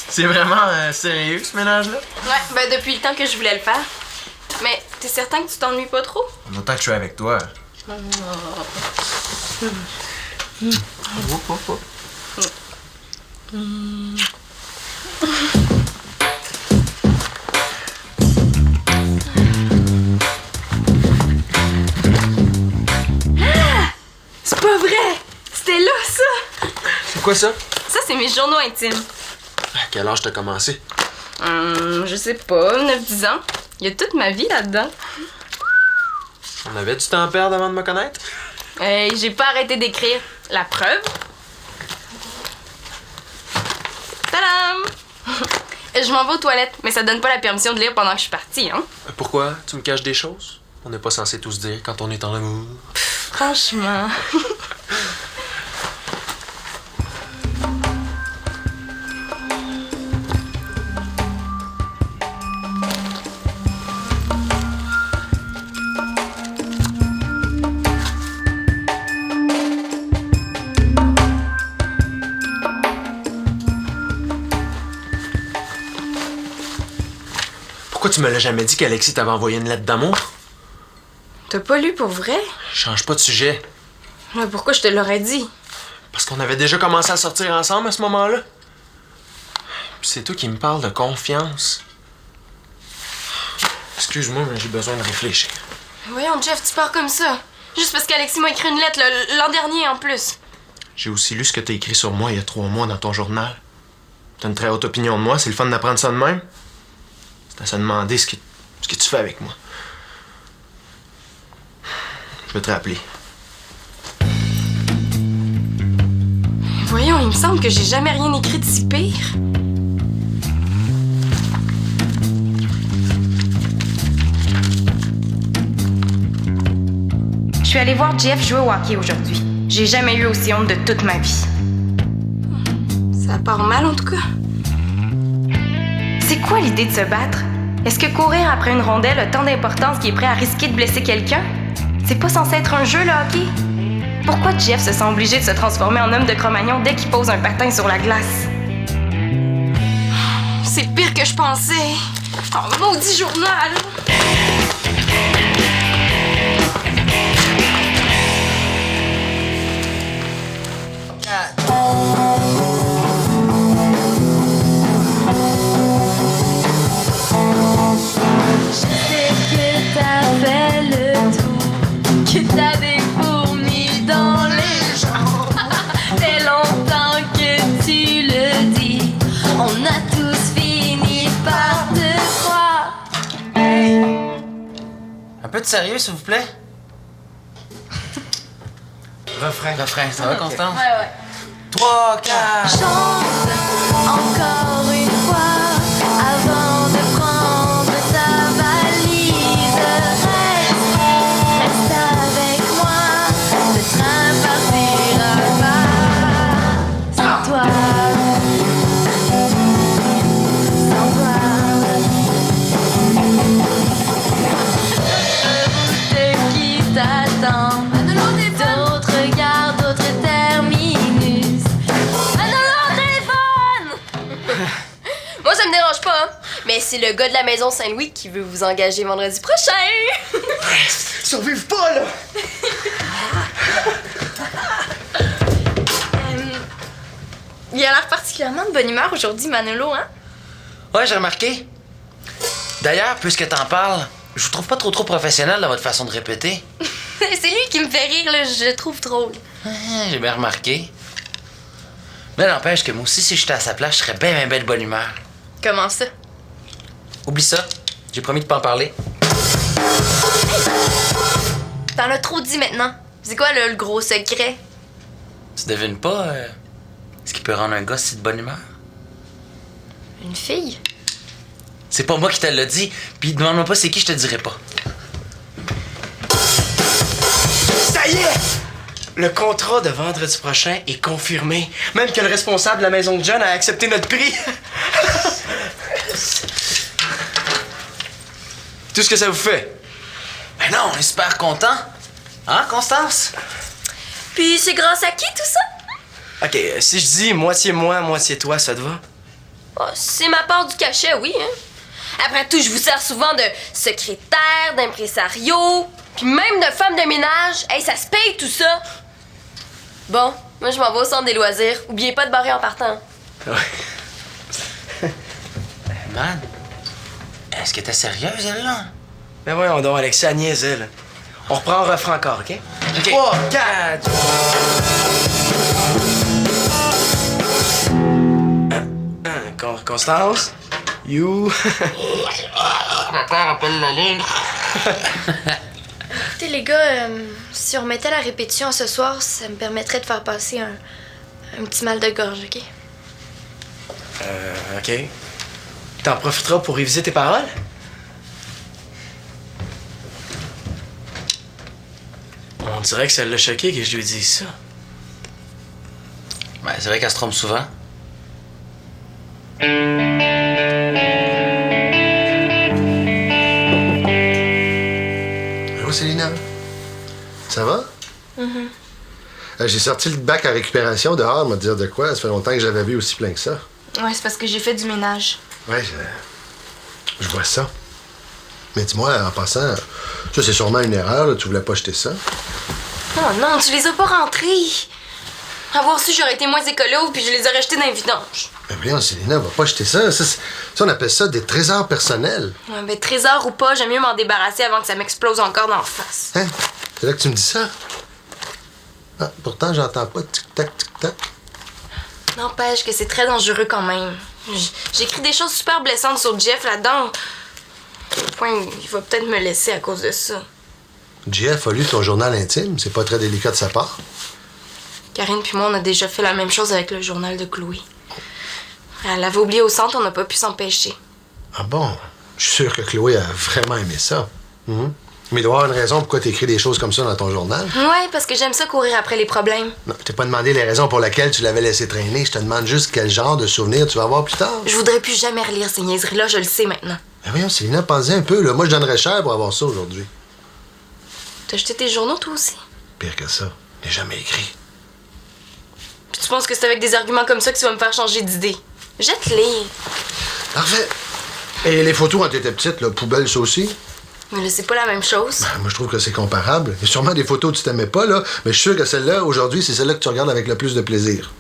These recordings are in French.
C'est vraiment sérieux, ce ménage-là? Ouais, ben depuis le temps que je voulais le faire. Mais t'es certain que tu t'ennuies pas trop? Autant que je suis avec toi. C'est pas vrai! C'était là, ça! C'est quoi ça? Ça, c'est mes journaux intimes. À quel âge t'as commencé? Je sais pas, 9-10 ans. Il y a toute ma vie là-dedans. On avait du temps à perdre avant de me connaître? Hey, j'ai pas arrêté d'écrire. La preuve? Tadam! Je m'en vais aux toilettes, mais ça donne pas la permission de lire pendant que je suis partie, hein? Pourquoi? Tu me caches des choses? On n'est pas censé tout se dire quand on est en amour. Franchement. Pourquoi tu me l'as jamais dit qu'Alexis t'avait envoyé une lettre d'amour? T'as pas lu pour vrai? Change pas de sujet. Mais pourquoi je te l'aurais dit? Parce qu'on avait déjà commencé à sortir ensemble à ce moment-là. Puis c'est toi qui me parles de confiance. Excuse-moi, mais j'ai besoin de réfléchir. Voyons, Jeff, tu pars comme ça. Juste parce qu'Alexis m'a écrit une lettre l'an dernier en plus. J'ai aussi lu ce que t'as écrit sur moi il y a 3 mois dans ton journal. T'as une très haute opinion de moi, c'est le fun d'apprendre ça de même. C'est à se demander ce que tu fais avec moi. Je vais te rappeler. Voyons, il me semble que j'ai jamais rien écrit de si pire. Je suis allée voir Jeff jouer au hockey aujourd'hui. J'ai jamais eu aussi honte de toute ma vie. Ça part mal en tout cas. C'est quoi l'idée de se battre? Est-ce que courir après une rondelle a tant d'importance qu'il est prêt à risquer de blesser quelqu'un? C'est pas censé être un jeu, le hockey? Pourquoi Jeff se sent obligé de se transformer en homme de Cro-Magnon dès qu'il pose un patin sur la glace? C'est pire que je pensais. Oh, maudit journal! Un peu de sérieux, s'il vous plaît? Refrain. Refrain, ça va, Constance? Ouais. 3, 4... Chante encore une fois avant de prendre ta valise. Reste avec moi, le train partira pas sans toi. Sans toi. Route qui t'attend. D'autres regards, d'autres terminus. Moi, ça me dérange pas, hein. Mais c'est le gars de la maison Saint-Louis qui veut vous engager vendredi prochain. Survive pas, là! Il a l'air particulièrement de bonne humeur aujourd'hui, Manolo, hein? Ouais, j'ai remarqué. D'ailleurs, puisque t'en parles, je vous trouve pas trop professionnel dans votre façon de répéter. C'est lui qui me fait rire, là, je le trouve drôle. J'ai bien remarqué. Mais n'empêche que moi aussi, si j'étais à sa place, je serais bien de bonne humeur. Comment ça? Oublie ça. J'ai promis de pas en parler. T'en as trop dit maintenant. C'est quoi, là, le gros secret? Tu devines pas ce qui peut rendre un gars si de bonne humeur? Une fille? C'est pas moi qui te l'ai dit, puis demande-moi pas c'est qui, je te dirai pas. Ça y est! Le contrat de vendredi prochain est confirmé. Même que le responsable de la maison de John a accepté notre prix. Tout ce que ça vous fait? Ben Ben non, on est super contents. Hein, Constance? Puis c'est grâce à qui tout ça? OK, si je dis moitié moi, moitié toi, ça te va? Oh, c'est ma part du cachet, oui, hein. Après tout, je vous sers souvent de secrétaire, d'impresario, puis même de femme de ménage. Hey, ça se paye tout ça. Bon, moi je m'en vais au centre des loisirs. Oubliez pas de barrer en partant. Ouais. Man, est-ce qu'elle était sérieuse, elle, là? Ben voyons donc, Alexis, elle niaisait, là. On reprend un refrain encore, OK? OK. 3, 4... Constance, you... Ma père appelle la ligne. Écoutez, les gars, si on remettait la répétition ce soir, ça me permettrait de faire passer un petit mal de gorge, OK? OK. T'en profiteras pour réviser tes paroles? On dirait que ça l'a choqué que je lui dise ça. Ben, c'est vrai qu'elle se trompe souvent. Allô, Célina? Ça va? J'ai sorti le bac à récupération dehors, me dire de quoi. Ça fait longtemps que j'avais vu aussi plein que ça. Ouais, c'est parce que j'ai fait du ménage. Ouais, je vois ça. Mais dis-moi, en passant, ça c'est sûrement une erreur, là, tu voulais pas jeter ça. Oh non, tu les as pas rentrés. Avoir su, j'aurais été moins écolo, puis je les aurais jetés dans les vidanges. Mais voyons, Célina, va pas jeter ça. Ça, on appelle ça des trésors personnels. Ouais, ben, trésor ou pas, j'aime mieux m'en débarrasser avant que ça m'explose encore dans la face. Hein? C'est là que tu me dis ça? Ah, pourtant, j'entends pas tic-tac, tic-tac. N'empêche que c'est très dangereux quand même. J'écris des choses super blessantes sur Jeff là-dedans. Au point, il va peut-être me laisser à cause de ça. Jeff a lu ton journal intime, c'est pas très délicat de sa part. Karine puis moi, on a déjà fait la même chose avec le journal de Chloé. Elle l'avait oublié au centre, on n'a pas pu s'empêcher. Ah bon? Je suis sûr que Chloé a vraiment aimé ça. Mais il doit y avoir une raison pourquoi tu écris des choses comme ça dans ton journal. Ouais, parce que j'aime ça courir après les problèmes. Non, je t'ai pas demandé les raisons pour lesquelles tu l'avais laissé traîner. Je te demande juste quel genre de souvenirs tu vas avoir plus tard. Je voudrais plus jamais relire ces niaiseries-là, je le sais maintenant. Mais voyons, Célina, pensez un peu, là. Moi, je donnerais cher pour avoir ça aujourd'hui. T'as jeté tes journaux, toi aussi? Pire que ça, je n'ai jamais écrit. Puis tu penses que c'est avec des arguments comme ça que tu vas me faire changer d'idée? Jette-les. Parfait. Et les photos quand t'étais petite, là, poubelle, ça aussi? Mais là, c'est pas la même chose. Ben, moi, je trouve que c'est comparable. Il y a sûrement des photos que tu t'aimais pas, là, mais je suis sûr que celle-là, aujourd'hui, c'est celle-là que tu regardes avec le plus de plaisir.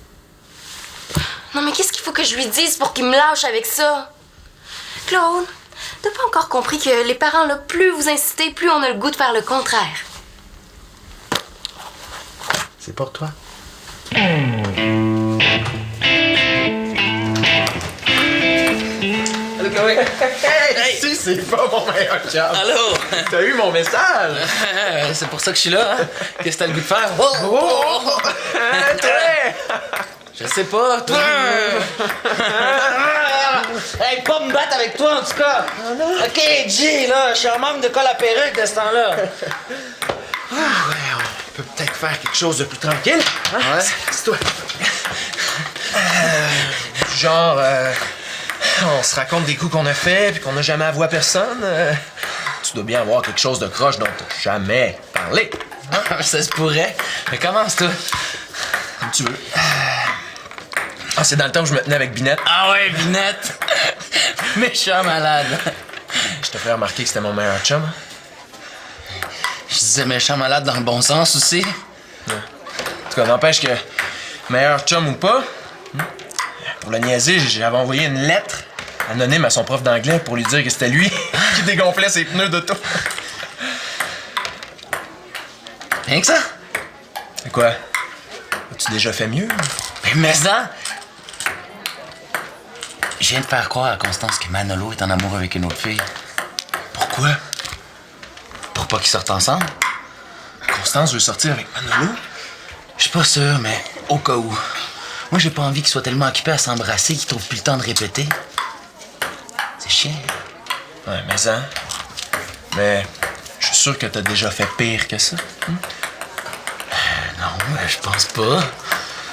Non, mais qu'est-ce qu'il faut que je lui dise pour qu'il me lâche avec ça? Claude, t'as pas encore compris que les parents, là, plus vous incitez, plus on a le goût de faire le contraire. C'est pour toi. Allô, Chloé? Hey! Si, c'est pas mon meilleur job. Allô? T'as eu mon message? C'est pour ça que je suis là, hein? Qu'est-ce que t'as le goût de faire? Oh! Toi! Je sais pas, toi! Hey, pas me battre avec toi, en tout cas! OK, G, là, je suis en manque de colle à perruque de ce temps-là. Ouais, on peut peut-être faire quelque chose de plus tranquille. Hein? Ouais. C'est toi. Genre, on se raconte des coups qu'on a fait puis qu'on n'a jamais avoué à personne. Tu dois bien avoir quelque chose de croche dont t'as jamais parlé. Ça se pourrait. Mais commence, toi. Comme tu veux. Ah, c'est dans le temps où je me tenais avec Binette. Ah ouais, Vinette! Méchant malade. Je te ferais remarquer que c'était mon meilleur chum. Je disais méchant malade dans le bon sens aussi. En tout cas, n'empêche que, meilleur chum ou pas, pour le niaiser, j'avais envoyé une lettre anonyme à son prof d'anglais pour lui dire que c'était lui qui dégonflait ses pneus d'auto. Rien que ça? C'est quoi? As-tu déjà fait mieux? Mais ça! Je viens de faire croire à Constance que Manolo est en amour avec une autre fille. Pourquoi? Pour pas qu'ils sortent ensemble? Constance veut sortir avec Manolo? Je suis pas sûr, mais au cas où. Moi, j'ai pas envie qu'ils soient tellement occupés à s'embrasser qu'ils trouvent plus le temps de répéter. C'est chiant. Ouais, mais ça. Mais je suis sûr que t'as déjà fait pire que ça. Non, je pense pas.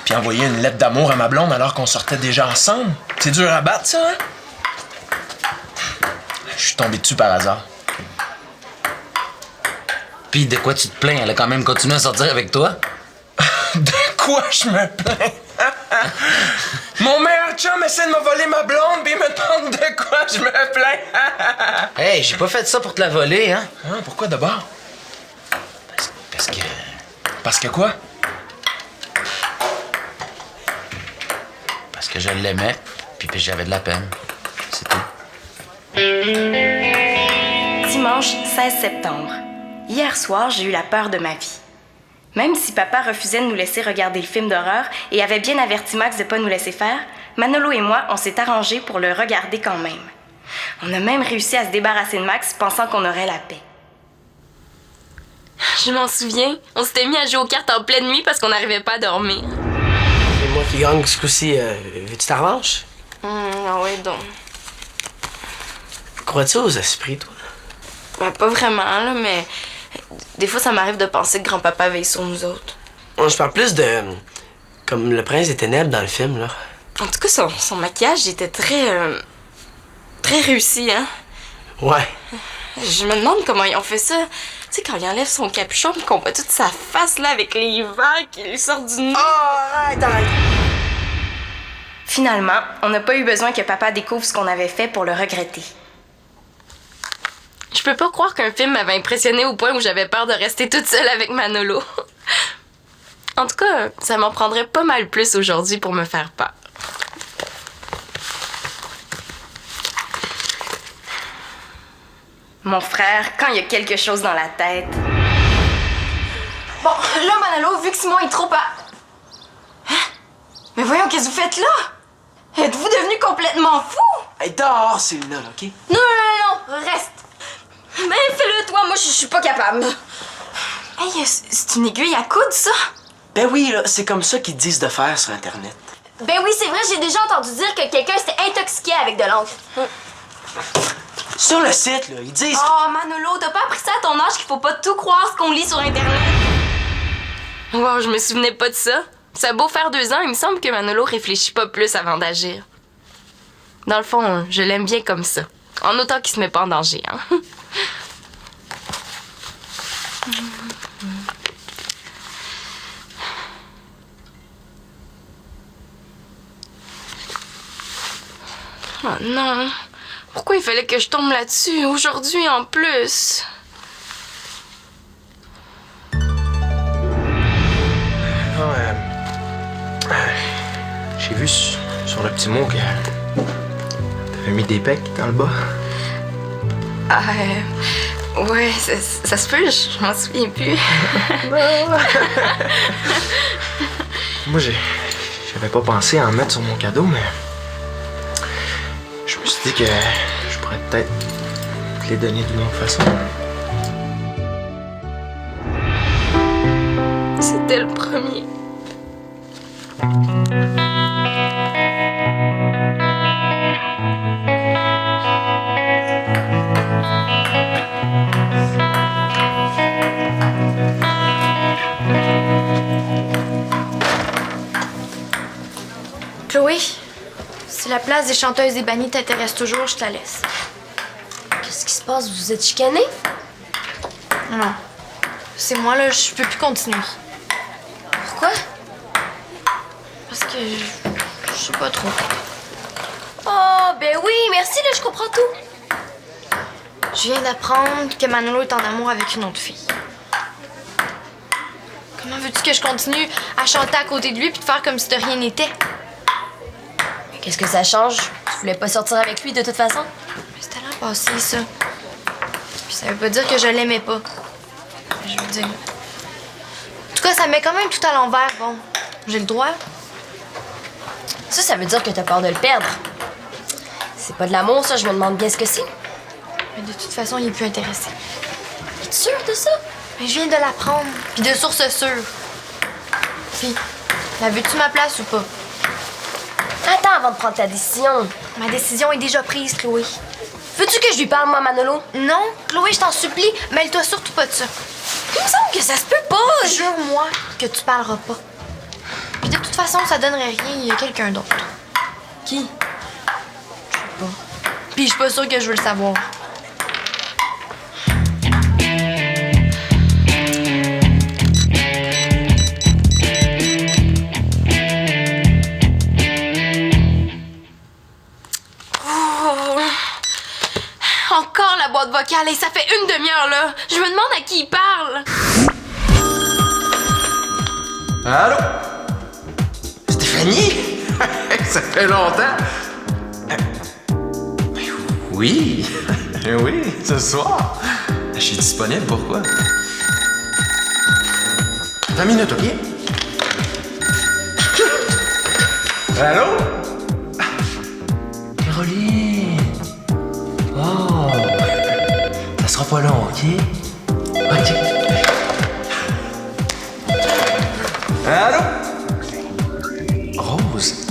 Puis envoyer une lettre d'amour à ma blonde alors qu'on sortait déjà ensemble. C'est dur à battre, ça, hein? Je suis tombé dessus par hasard. Puis de quoi tu te plains? Elle a quand même continué à sortir avec toi? De quoi je me plains? Mon meilleur chum essaie de me voler ma blonde, puis il me demande de quoi je me plains. Hey, j'ai pas fait ça pour te la voler, hein? Hein, pourquoi d'abord? Parce que... Parce que quoi? Parce que je l'aimais, puis j'avais de la peine. C'est tout. Dimanche 16 septembre. Hier soir, j'ai eu la peur de ma vie. Même si papa refusait de nous laisser regarder le film d'horreur et avait bien averti Max de ne pas nous laisser faire, Manolo et moi, on s'est arrangés pour le regarder quand même. On a même réussi à se débarrasser de Max pensant qu'on aurait la paix. Je m'en souviens. On s'était mis à jouer aux cartes en pleine nuit parce qu'on n'arrivait pas à dormir. C'est moi qui gagne ce coup-ci. Veux-tu ta revanche? Ah ouais, donc. Crois-tu aux esprits, toi? Ben, pas vraiment, là, mais des fois, ça m'arrive de penser que grand-papa veille sur nous autres. Je parle plus de... comme le prince des ténèbres dans le film, là. En tout cas, son maquillage était très réussi, hein? Ouais. Je me demande comment ils ont fait ça. Tu sais, quand il enlève son capuchon et qu'on voit toute sa face, là, avec les vagues qui lui sortent du nez. Oh, arrête! Finalement, on n'a pas eu besoin que papa découvre ce qu'on avait fait pour le regretter. Je peux pas croire qu'un film m'avait impressionné au point où j'avais peur de rester toute seule avec Manolo. En tout cas, ça m'en prendrait pas mal plus aujourd'hui pour me faire peur. Mon frère, quand il y a quelque chose dans la tête... Bon, là, Manolo, vu que Simon est trop pas... Hein? Mais voyons, qu'est-ce que vous faites là? Êtes-vous devenu complètement fou? Hey, dehors, c'est là, OK? Non, reste. Mais fais-le, toi, moi, je suis pas capable. Hey, c'est une aiguille à coudre, ça? Ben oui, là, c'est comme ça qu'ils disent de faire sur Internet. Ben oui, c'est vrai, j'ai déjà entendu dire que quelqu'un s'était intoxiqué avec de l'encre. Sur le site, là, ils disent... Oh, Manolo, t'as pas appris ça à ton âge qu'il faut pas tout croire ce qu'on lit sur Internet? Wow, je me souvenais pas de ça. Ça a beau faire 2 ans, il me semble que Manolo réfléchit pas plus avant d'agir. Dans le fond, je l'aime bien comme ça. En autant qu'il se met pas en danger, hein. Oh non. Pourquoi il fallait que je tombe là-dessus aujourd'hui en plus? Non, j'ai vu sur le petit mot que t'avais mis des pecs dans le bas. Ah, ouais, ça se peut, je m'en souviens plus. Moi, j'avais pas pensé à en mettre sur mon cadeau, mais je me suis dit que je pourrais peut-être te les donner d'une autre façon. C'était le premier. Chloé, si la place des chanteuses et bannies t'intéresse toujours, je te la laisse. Qu'est-ce qui se passe? Vous êtes chicanés? Non. C'est moi, là, je peux plus continuer. Pourquoi? Parce que je sais pas trop. Oh, ben oui, merci, là, je comprends tout. Je viens d'apprendre que Manolo est en amour avec une autre fille. Comment veux-tu que je continue à chanter à côté de lui puis de faire comme si de rien n'était? Qu'est-ce que ça change? Tu voulais pas sortir avec lui de toute façon? Mais c'était l'an passé, ça. Puis ça veut pas dire que je l'aimais pas. Je veux dire... En tout cas, ça me met quand même tout à l'envers. Bon, j'ai le droit. Ça veut dire que t'as peur de le perdre. C'est pas de l'amour, ça, je me demande bien ce que c'est. Mais de toute façon, il est plus intéressé. Es-tu sûre de ça? Mais je viens de l'apprendre. Puis de source sûre. Fille, la veux-tu ma place ou pas? Attends avant de prendre ta décision. Ma décision est déjà prise, Chloé. Veux-tu que je lui parle, moi, Manolo? Non, Chloé, je t'en supplie, mêle-toi surtout pas de ça. Il me semble que ça se peut pas. Jure-moi que tu parleras pas. Puis de toute façon, ça donnerait rien, il y a quelqu'un d'autre. Qui? Je sais pas. Puis je suis pas sûre que je veux le savoir. parle et ça fait une demi-heure, là. Je me demande à qui il parle. Allô? Stéphanie? Ça fait longtemps. Oui. Oui, ce soir. Je suis disponible, pourquoi? 20 minutes, OK? Allô? Caroline! Oh! Ça sera pas long, OK? OK. Allô? Rose?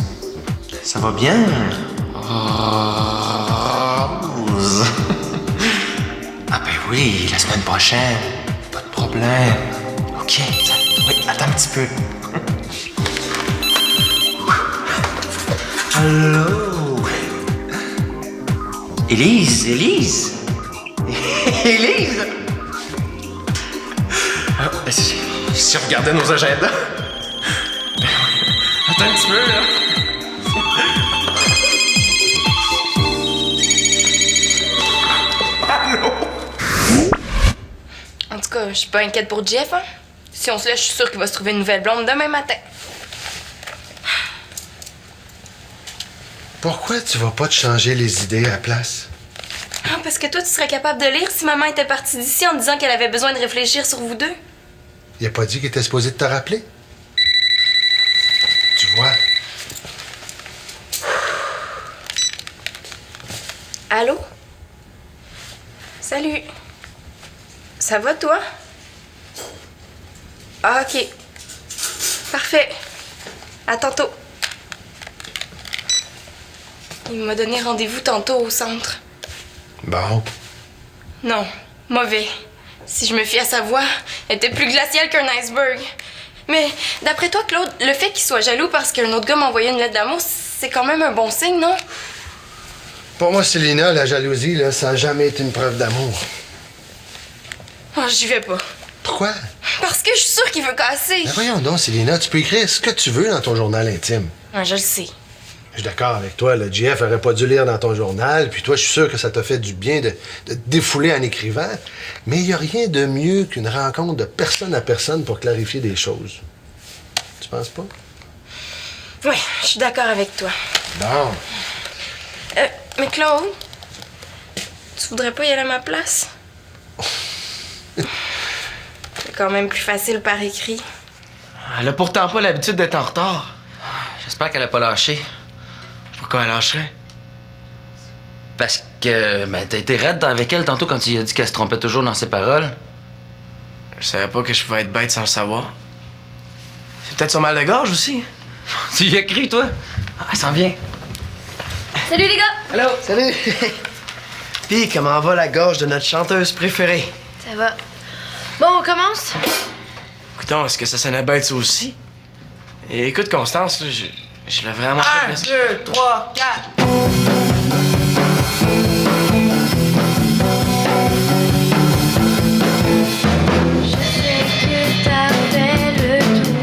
Ça va bien? Rose? Ah ben oui, la semaine prochaine. Pas de problème. OK. Oui, attends un petit peu. Allô? Élise? Élise? Élise? Ah, si on regardait nos agendas. Attends un petit peu, là. Allô? En tout cas, je suis pas inquiète pour Jeff, hein. Si on se laisse, je suis sûre qu'il va se trouver une nouvelle blonde demain matin. Pourquoi tu vas pas te changer les idées à la place? Ah, parce que toi, tu serais capable de lire si maman était partie d'ici en disant qu'elle avait besoin de réfléchir sur vous deux. Il a pas dit qu'il était supposé de te rappeler? Tu vois? Allô? Salut. Ça va, toi? Ah, OK. Parfait. À tantôt. Il m'a donné rendez-vous tantôt au centre. Bon. Non, mauvais. Si je me fie à sa voix, elle était plus glaciale qu'un iceberg. Mais d'après toi, Claude, le fait qu'il soit jaloux parce qu'un autre gars m'a envoyé une lettre d'amour, c'est quand même un bon signe, non? Pour moi, Célina, la jalousie, là, ça a jamais été une preuve d'amour. Oh, j'y vais pas. Pourquoi? Parce que je suis sûre qu'il veut casser. Ben voyons donc, Célina, tu peux écrire ce que tu veux dans ton journal intime. Ouais, je le sais. Je suis d'accord avec toi, le JF aurait pas dû lire dans ton journal, puis toi, je suis sûr que ça t'a fait du bien de te défouler en écrivant, mais il n'y a rien de mieux qu'une rencontre de personne à personne pour clarifier des choses. Tu penses pas? Ouais, je suis d'accord avec toi. Bon. Mais Claude, tu voudrais pas y aller à ma place? C'est quand même plus facile par écrit. Elle a pourtant pas l'habitude d'être en retard. J'espère qu'elle a pas lâché. Pourquoi elle lâcherait? Parce que, t'as été raide avec elle tantôt quand tu lui as dit qu'elle se trompait toujours dans ses paroles. Je savais pas que je pouvais être bête sans le savoir. C'est peut-être son mal de gorge aussi. Tu y as cru, toi? Ah, elle s'en vient. Salut les gars! Allô? Salut! Pis comment va la gorge de notre chanteuse préférée? Ça va. Bon, on commence? Écoutons, est-ce que ça sonnait bête ça aussi? Et écoute, Constance, là, je l'ai vraiment fait. 1, 2, 3, 4. Je sais que t'as fait le tour,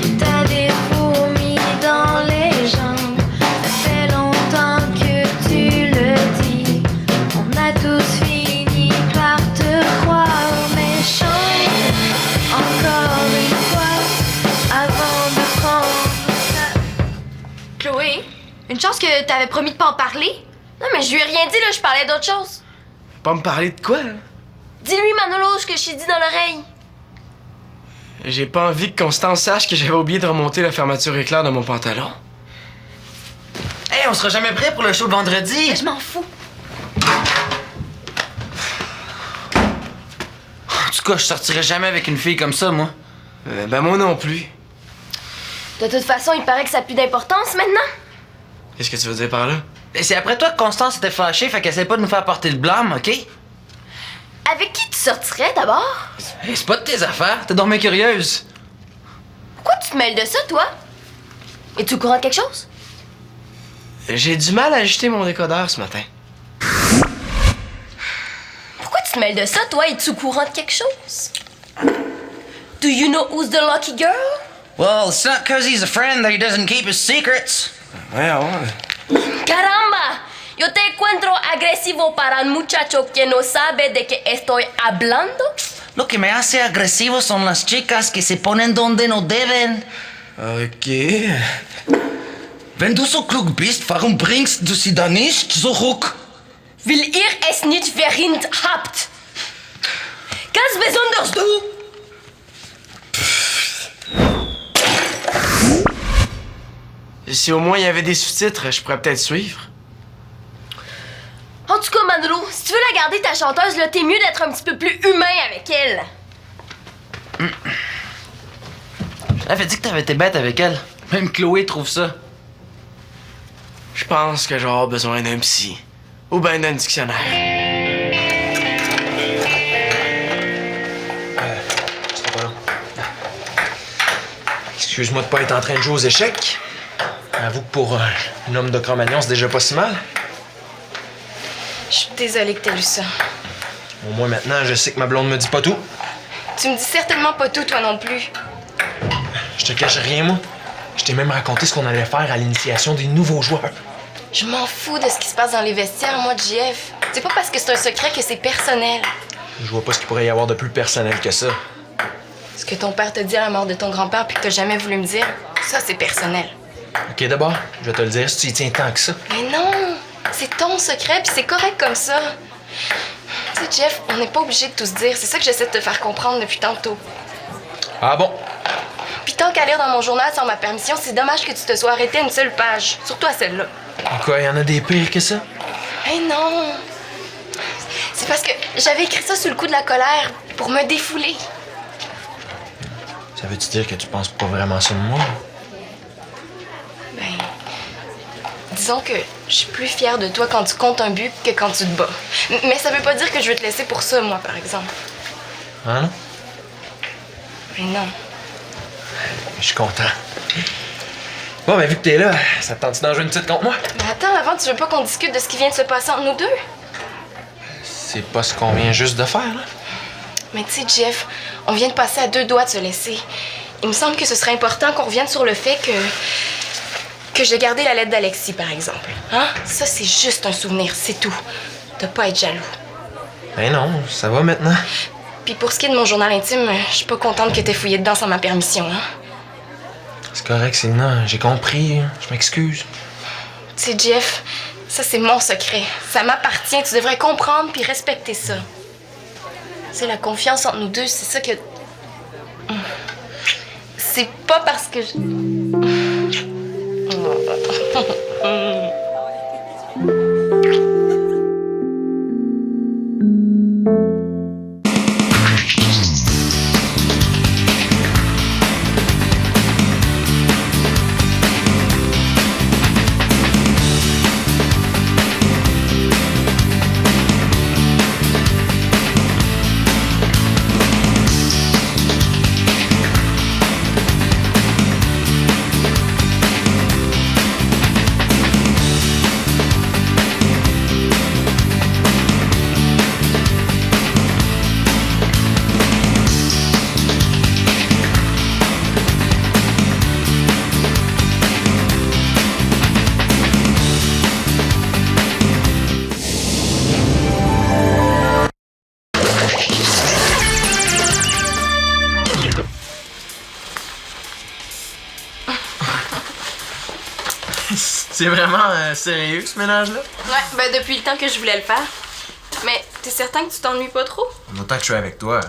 que t'as des fourmis dans les jambes. Ça fait longtemps que tu le dis. On a tous fini par te croire méchant. Encore une fois, avant de prendre ça. Chloé, une chance que t'avais promis de pas en parler. Non, mais je lui ai rien dit, là, je parlais d'autre chose. Pas me parler de quoi, là? Dis-lui, Manolo, ce que je t'ai dit dans l'oreille. J'ai pas envie que Constance sache que j'avais oublié de remonter la fermeture éclair de mon pantalon. Hey, on sera jamais prêt pour le show de vendredi. Je m'en fous. En tout cas, je sortirai jamais avec une fille comme ça, moi. Ben moi non plus. De toute façon, il paraît que ça a plus d'importance maintenant. Qu'est-ce que tu veux dire par là? Et c'est après toi que Constance était fâchée, fait qu'elle essaie pas de nous faire porter le blâme, OK? Avec qui tu sortirais d'abord? Hey, c'est pas de tes affaires, t'es donc bien curieuse. Pourquoi tu te mêles de ça, toi? Es-tu au courant de quelque chose? J'ai du mal à ajuster mon décodeur ce matin. Pourquoi tu te mêles de ça, toi? Es-tu au courant de quelque chose? Do you know who's the lucky girl? Well, it's not 'cause he's a friend that he doesn't keep his secrets. Ouais. Caramba! Yo te encuentro agresivo para un muchacho que no sabe de qué estoy hablando. Lo que me hace agresivo son las chicas que se ponen donde no deben. Ok. Wenn du so klug bist, warum bringst du sie dann nicht zurück? Will ihr es nicht verhindert habt? Ganz besonders du. Si au moins il y avait des sous-titres, je pourrais peut-être suivre. En tout cas, Manolo, si tu veux la garder ta chanteuse, là, t'es mieux d'être un petit peu plus humain avec elle. J'avais dit que t'avais été bête avec elle. Même Chloé trouve ça. Je pense que j'aurai besoin d'un psy. Ou ben d'un dictionnaire. C'est pas long. Excuse-moi de pas être en train de jouer aux échecs. Avoue que pour un homme de Cro-Magnon, c'est déjà pas si mal. Je suis désolée que t'aies lu ça. Au moins maintenant, je sais que ma blonde me dit pas tout. Tu me dis certainement pas tout, toi non plus. Je te cache rien, moi. Je t'ai même raconté ce qu'on allait faire à l'initiation des nouveaux joueurs. Je m'en fous de ce qui se passe dans les vestiaires, moi, JF. C'est pas parce que c'est un secret que c'est personnel. Je vois pas ce qu'il pourrait y avoir de plus personnel que ça. Ce que ton père te dit à la mort de ton grand-père puis que t'as jamais voulu me dire, ça, c'est personnel. OK, d'abord, je vais te le dire si tu y tiens tant que ça. Mais non! C'est ton secret puis c'est correct comme ça. Tu sais, Jeff, on n'est pas obligé de tout se dire. C'est ça que j'essaie de te faire comprendre depuis tantôt. Ah bon? Puis tant qu'à lire dans mon journal sans ma permission, c'est dommage que tu te sois arrêté à une seule page. Surtout à celle-là. Quoi, y en a des pires que ça? Mais non! C'est parce que j'avais écrit ça sous le coup de la colère pour me défouler. Ça veut-tu dire que tu penses pas vraiment ça de moi? Ben, disons que je suis plus fière de toi quand tu comptes un but que quand tu te bats. Mais ça veut pas dire que je veux te laisser pour ça, moi, par exemple. Hein, non? Mais non. Je suis content. Bon, ben vu que t'es là, ça te tente-tu d'en jouer une petite contre moi? Mais attends, avant, tu veux pas qu'on discute de ce qui vient de se passer entre nous deux? C'est pas ce qu'on vient juste de faire, là. Mais tu sais, Jeff, on vient de passer à 2 doigts de se laisser. Il me semble que ce serait important qu'on revienne sur le fait que j'ai gardé la lettre d'Alexis, par exemple. Hein? Ça, c'est juste un souvenir, c'est tout. De pas être jaloux. Ben non, ça va maintenant. Puis pour ce qui est de mon journal intime, je suis pas contente que t'aies fouillé dedans sans ma permission, hein? C'est correct, Sylna, j'ai compris. Je m'excuse. Tu sais, Jeff, ça, c'est mon secret. Ça m'appartient, tu devrais comprendre puis respecter ça. C'est la confiance entre nous deux, c'est ça que... C'est pas parce que je... C'est vraiment sérieux, ce ménage-là? Ouais, ben depuis le temps que je voulais le faire. Mais t'es certain que tu t'ennuies pas trop? Autant que je suis avec toi.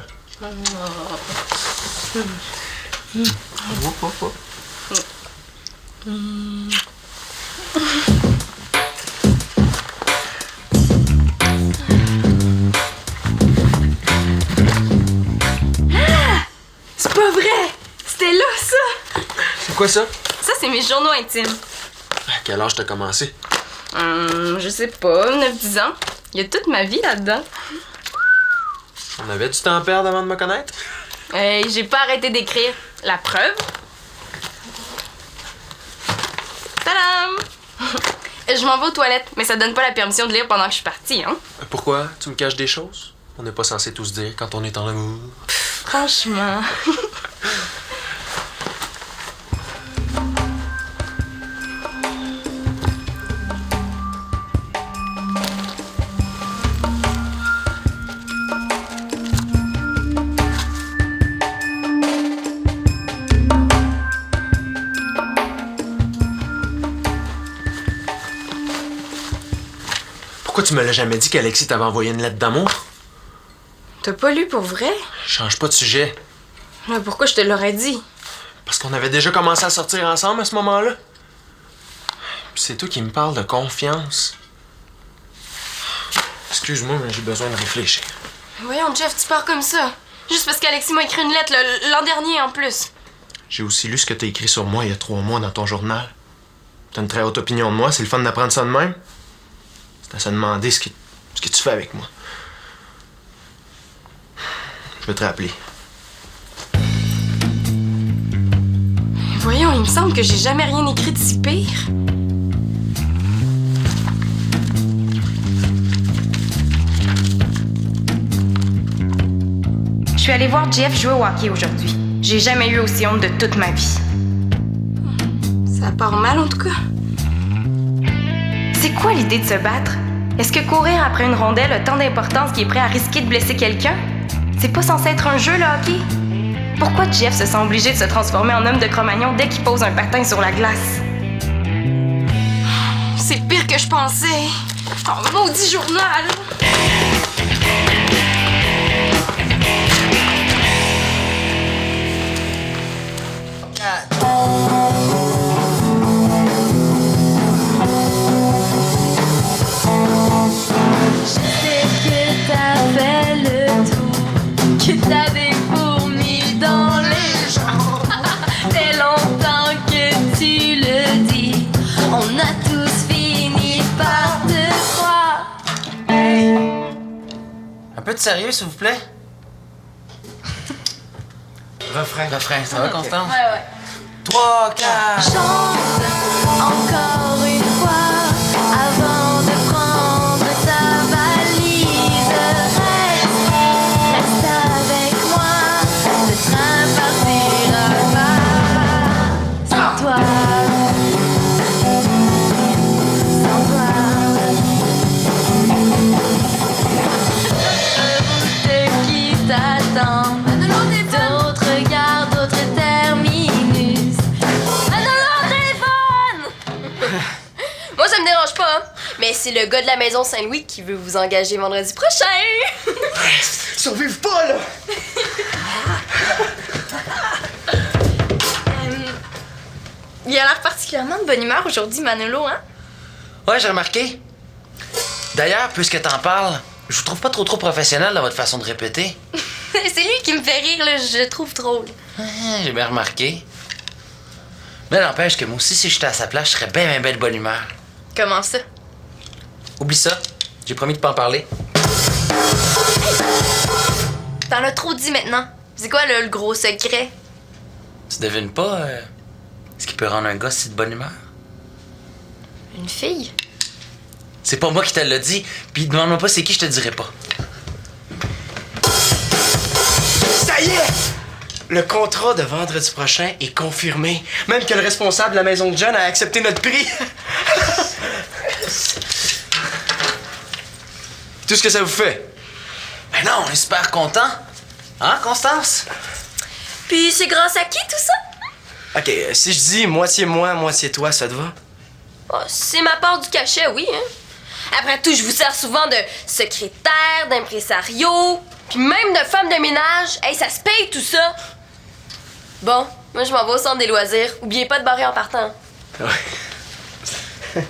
C'est pas vrai! C'était là, ça! C'est quoi ça? Ça, c'est mes journaux intimes. À quel âge t'as commencé? Je sais pas, 9-10 ans. Il y a toute ma vie là-dedans. On avait du temps à perdre avant de me connaître? Hey, j'ai pas arrêté d'écrire. La preuve? Tadam! Je m'en vais aux toilettes, mais ça donne pas la permission de lire pendant que je suis partie, hein? Pourquoi? Tu me caches des choses? On n'est pas censé tout se dire quand on est en amour. Franchement. tu me l'as jamais dit qu'Alexis t'avait envoyé une lettre d'amour? T'as pas lu pour vrai? Change pas de sujet. Mais pourquoi je te l'aurais dit? Parce qu'on avait déjà commencé à sortir ensemble à ce moment-là. Puis c'est toi qui me parles de confiance. Excuse-moi, mais j'ai besoin de réfléchir. Voyons, Jeff, tu pars comme ça. Juste parce qu'Alexis m'a écrit une lettre l'an dernier en plus. J'ai aussi lu ce que t'as écrit sur moi il y a 3 mois dans ton journal. T'as une très haute opinion de moi, c'est le fun d'apprendre ça de même. C'est à se demander ce que tu fais avec moi. Je vais te rappeler. Voyons, il me semble que j'ai jamais rien écrit de si pire. Je suis allée voir Jeff jouer au hockey aujourd'hui. J'ai jamais eu aussi honte de toute ma vie. Ça part mal en tout cas. C'est quoi l'idée de se battre? Est-ce que courir après une rondelle a tant d'importance qu'il est prêt à risquer de blesser quelqu'un? C'est pas censé être un jeu, le hockey? Pourquoi Jeff se sent obligé de se transformer en homme de Cro-Magnon dès qu'il pose un patin sur la glace? C'est pire que je pensais. Oh, maudit journal! Je sais que t'as fait le tour, que t'as des fourmis dans les jambes. Fait longtemps que tu le dis, on a tous fini par te croire. Un peu de sérieux, s'il vous plaît? Refrain, ça va, Constance? Ouais. 3, 4... Chante encore une fois avant de prendre ta valise. Reste avec moi, le train partira pas sans toi. Sans toi. Route qui t'attend. D'autres regards, d'autres terminus. Moi, ça me dérange pas, hein. Mais c'est le gars de la maison Saint-Louis qui veut vous engager vendredi prochain. Survive pas, là! Il a l'air particulièrement de bonne humeur aujourd'hui, Manolo, hein? Ouais, j'ai remarqué. D'ailleurs, puisque t'en parles, je vous trouve pas trop professionnel dans votre façon de répéter. C'est lui qui me fait rire, là, je le trouve drôle. J'ai bien remarqué. Mais n'empêche que moi aussi, si j'étais à sa place, je serais bien de bonne humeur. Comment ça? Oublie ça. J'ai promis de pas en parler. T'en as trop dit maintenant. C'est quoi, là, le gros secret? Tu devines pas ce qui peut rendre un gars si de bonne humeur? Une fille? C'est pas moi qui te l'ai dit, puis demande-moi pas c'est qui, je te dirai pas. Ça y est! Le contrat de vendredi prochain est confirmé. Même que le responsable de la maison de John a accepté notre prix. Tout ce que ça vous fait. Ben non, on est super contents. Hein, Constance? Puis c'est grâce à qui tout ça? OK, si je dis moitié moi, moitié toi, ça te va? Oh, c'est ma part du cachet, oui, hein. Après tout, je vous sers souvent de secrétaire, d'impresario, puis même de femme de ménage. Hey, ça se paye tout ça. Bon, moi je m'en vais au centre des loisirs. Oubliez pas de barrer en partant. Ouais.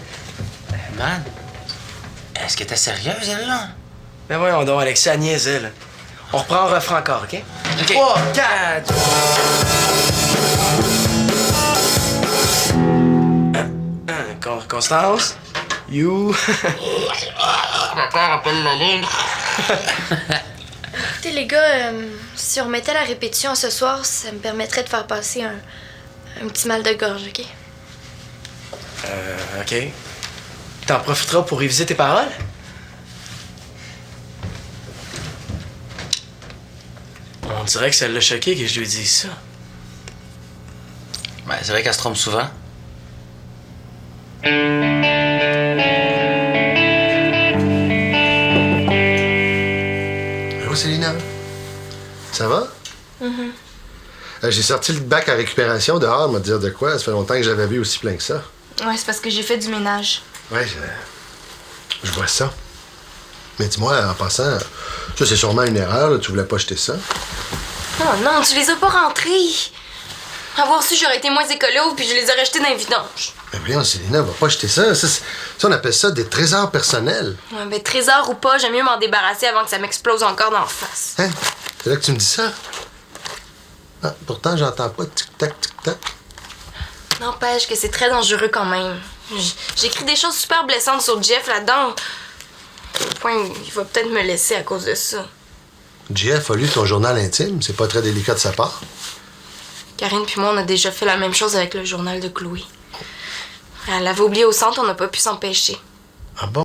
Man, est-ce que t'es sérieuse, elle, là? Ben voyons donc, Alexis, elle niaisait, là. On reprend un refrain encore, OK? 3, 4... Constance, you... D'accord, appelle la ligne. Écoutez, les gars, si on remettait la répétition ce soir, ça me permettrait de faire passer un petit mal de gorge, OK? OK. T'en profiteras pour réviser tes paroles? On dirait que ça l'a choqué que je lui dise ça. Ben, c'est vrai qu'elle se trompe souvent. Allô, Célina? Ça va? J'ai sorti le bac à récupération dehors, me dire de quoi. Ça fait longtemps que j'avais vu aussi plein que ça. Ouais, c'est parce que j'ai fait du ménage. Ouais, je vois ça. Mais dis-moi, en passant, ça, c'est sûrement une erreur, là. Tu voulais pas jeter ça. Oh non, tu les as pas rentrés. Avoir su, j'aurais été moins écolo, puis je les aurais jetés dans les vidanges. Mais voyons, Célina, va pas jeter ça. Ça, on appelle ça des trésors personnels. Ouais, ben, trésor ou pas, j'aime mieux m'en débarrasser avant que ça m'explose encore dans la face. Hein? C'est là que tu me dis ça? Ah, pourtant, j'entends pas tic-tac, tic-tac. N'empêche que c'est très dangereux quand même. J'écris des choses super blessantes sur Jeff là-dedans. Au point, il va peut-être me laisser à cause de ça. Jeff a lu ton journal intime. C'est pas très délicat de sa part. Karine puis moi, on a déjà fait la même chose avec le journal de Chloé. Elle l'avait oublié au centre, on n'a pas pu s'empêcher. Ah bon?